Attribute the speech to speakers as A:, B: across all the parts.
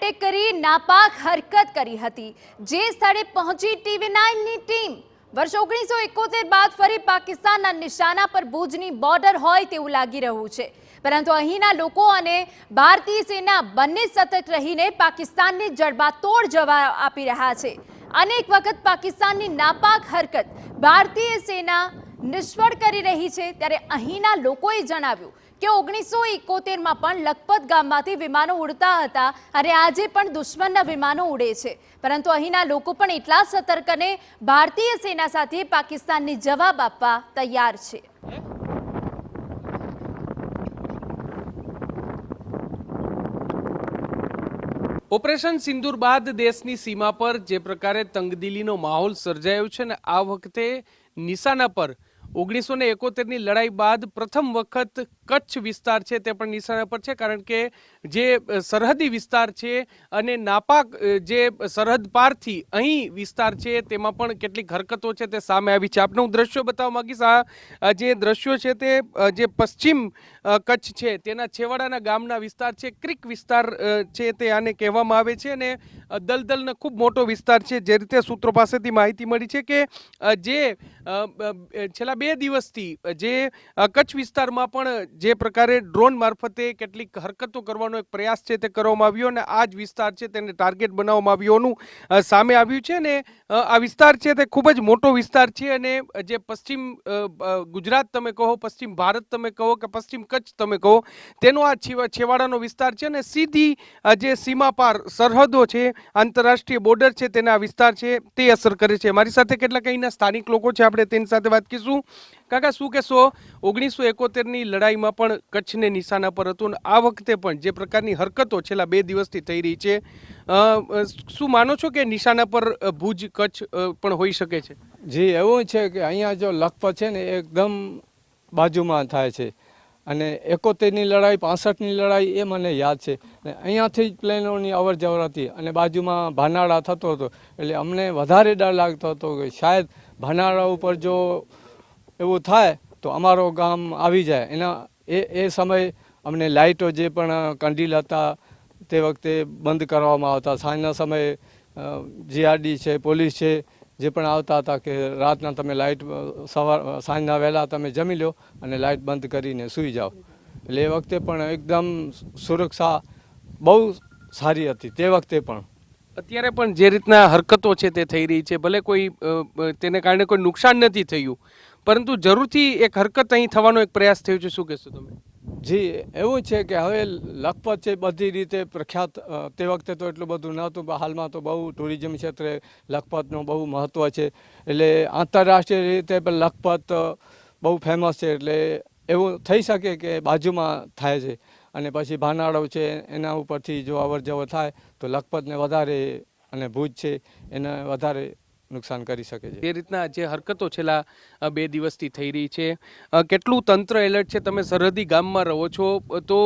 A: Attack કરી નાપાક હરકત કરી હતી, જે સ્થળે પહોંચી TV9ની ટીમ। વર્ષ 1971 બાદ ફરી પાકિસ્તાનના નિશાના પર ભુજની બોર્ડર હોય તેવું લાગી રહ્યું છે, પરંતુ અહીંના લોકો અને ભારતીય સેના બંને સતત રહીને પાકિસ્તાનને જડબાતોડ જવાબ આપી રહ્યા છે। અનેક વખત પાકિસ્તાનની નાપાક હરકત ભારતીય સેના નિષ્ફળ કરી રહી છે, ત્યારે અહીંના લોકોએ જણાવ્યું કે 1971માં પણ લખપત ગામમાંથી વિમાનો ઉડતા હતા અને આજે પણ દુશ્મનના વિમાનો ઉડે છે, પરંતુ અહીંના લોકો પણ એટલા સતર્ક અને ભારતીય સેના સાથે પાકિસ્તાનને જવાબ આપવા તૈયાર છે।
B: ઓપરેશન સિંદૂર બાદ દેશની સીમા પર જે પ્રકારે તંગદિલીનો માહોલ સર્જાયો છે ને આ વખતે નિશાના પર 1971ની લડાઈ બાદ પ્રથમ વખત કચ્છ વિસ્તાર છે તે પણ નિશાના પર છે, કારણ કે જે સરહદી વિસ્તાર છે અને નાપાક જે સરહદ પારથી અહીં વિસ્તાર છે તેમાં પણ કેટલીક હરકતો છે તે સામે આવી છે। આપને હું દ્રશ્યો બતાવવા માંગીશ। આ જે દ્રશ્યો છે તે જે પશ્ચિમ કચ્છ છે તેના છેવાડાના ગામના વિસ્તાર છે, ક્રિક વિસ્તાર છે તે આને કહેવામાં આવે છે અને દલદલનો ખૂબ મોટો વિસ્તાર છે। જે રીતે સૂત્રો પાસેથી માહિતી મળી છે કે જે છેલ્લા 2 દિવસથી જે કચ્છ વિસ્તારમાં પણ જે પ્રકારે ડ્રોન મારફતે કેટલીક હરકતો કરવાનો એક પ્રયાસ છે તે કરવામાં આવ્યો અને આ જ વિસ્તાર છે તેને ટાર્ગેટ બનાવવામાં આવ્યોનું સામે આવ્યું છે અને આ વિસ્તાર છે તે ખૂબ જ મોટો વિસ્તાર છે અને જે પશ્ચિમ ગુજરાત તમે કહો, પશ્ચિમ ભારત તમે કહો કે પશ્ચિમ કચ્છ તમે કહો, તેનો આ છેવાડાનો વિસ્તાર છે અને સીધી જે સીમા પાર સરહદો છે, આંતરરાષ્ટ્રીય બોર્ડર છે તેને આ વિસ્તાર છે તે અસર કરે છે। મારી સાથે કેટલાક અહીંના સ્થાનિક લોકો છે, આપણે તેની સાથે વાત કરીશું। કાકા, શું કહેશો? 1971ની લડાઈમાં પણ કચ્છને નિશાના પર હતું અને આ વખતે પણ જે પ્રકારની હરકતો છેલ્લા 2 દિવસથી થઈ રહી છે, શું માનો છો કે નિશાના પર ભુજ કચ્છ પણ હોઈ શકે છે?
C: જી, એવું છે કે અહીંયા જો લખપત છે ને એકદમ બાજુમાં થાય છે અને 71ની લડાઈ, 65ની લડાઈ એ મને યાદ છે ને અહીંયાથી જ પ્લેનોની અવર જવર હતી અને બાજુમાં ભાનાડા થતો હતો, એટલે અમને વધારે ડર લાગતો હતો કે શાયદ ભાનાડા ઉપર જો એવું થાય તો અમારો ગામ આવી જાય। એના એ સમય અમને લાઇટો જે પણ કંડીલ હતા તે વખતે બંધ કરવામાં આવતા। સાંજના સમયે જીઆરડી છે, પોલીસ છે, જે પણ આવતા હતા કે રાતના તમે લાઇટ સાંજના વહેલા તમે જમી લો અને લાઇટ બંધ કરીને સૂઈ જાઓ, એટલે એ વખતે પણ એકદમ સુરક્ષા બહુ સારી હતી તે વખતે પણ।
B: અત્યારે પણ જે રીતના હરકતો છે તે થઈ રહી છે, ભલે કોઈ તેને કારણે કોઈ નુકસાન નથી થયું, પરંતુ જરૂરથી એક હરકત અહીં થવાનો એક પ્રયાસ થયો છે, શું કહેશો તમે?
C: જી, એવું છે કે હવે લખપત છે બધી રીતે પ્રખ્યાત, તે વખતે તો એટલું બધું નહોતું, હાલમાં તો બહુ ટુરિઝમ ક્ષેત્રે લખપતનું બહુ મહત્ત્વ છે, એટલે આંતરરાષ્ટ્રીય રીતે પણ લખપત બહુ ફેમસ છે। એટલે એવું થઈ શકે કે બાજુમાં થાય છે અને પછી ભાનાડો છે એના ઉપરથી જો અવર જવર થાય તો લખપતને વધારે અને ભુજ છે એને વધારે નુકસાન કરી શકે છે।
B: એ રીતના જે હરકતો છેલ્લા 2 દિવસથી થઈ રહી છે, કેટલું તંત્ર એલર્ટ છે? તમે સરહદી ગામમાં રહો છો તો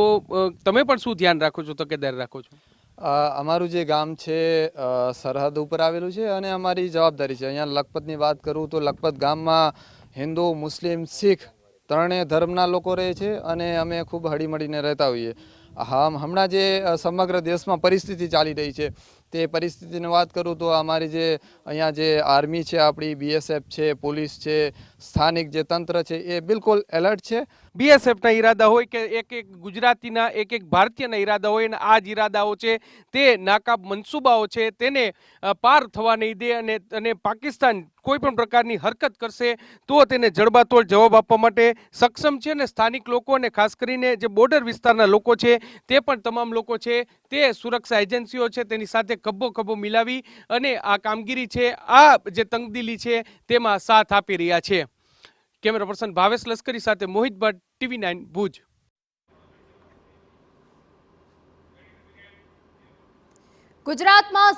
B: તમે પણ શું ધ્યાન રાખો છો, તકેદારી રાખો છો?
D: અમારું જે ગામ છે સરહદ ઉપર આવેલું છે અને અમારી જવાબદારી છે। અહીંયા લખપતની વાત કરું તો લખપત ગામમાં હિન્દુ, મુસ્લિમ, શીખ ત્રણેય ધર્મના લોકો રહે છે અને અમે ખૂબ હળીમળીને રહેતા હોઈએ। હમણાં જે સમગ્ર દેશમાં પરિસ્થિતિ ચાલી રહી છે તે પરિસ્થિતિની વાત કરું તો અમારી જે અહીંયા જે આર્મી છે, આપણી BSF છે, પોલીસ છે, સ્થાનિક જે તંત્ર છે એ બિલકુલ એલર્ટ છે।
B: BSFના ઈરાદા હોય કે એક ગુજરાતીના એક ભારતીયના ઈરાદા હોય અને આ જ ઈરાદાઓ છે તે નાકાબ મનસૂબાઓ છે તેને પાર થવા નહીં દે અને પાકિસ્તાન કોઈ પણ પ્રકારની હરકત કરશે તો તેને જડબાતોડ જવાબ આપવા માટે સક્ષમ છે અને સ્થાનિક લોકો અને ખાસ કરીને જે બોર્ડર વિસ્તારના લોકો છે તે પણ તમામ લોકો છે તે સુરક્ષા એજન્સીઓ છે તેની સાથે ખભો મિલાવી અને આ કામગીરી છે, આ જે તંગદિલી છે તેમાં સાથ આપી રહ્યા છે। કેમેરા પર્સન ભાવેશ લશ્કરી સાથે મોહિત ભટ્ટ, TV9 ભુજ।
A: ગુજરાતમાં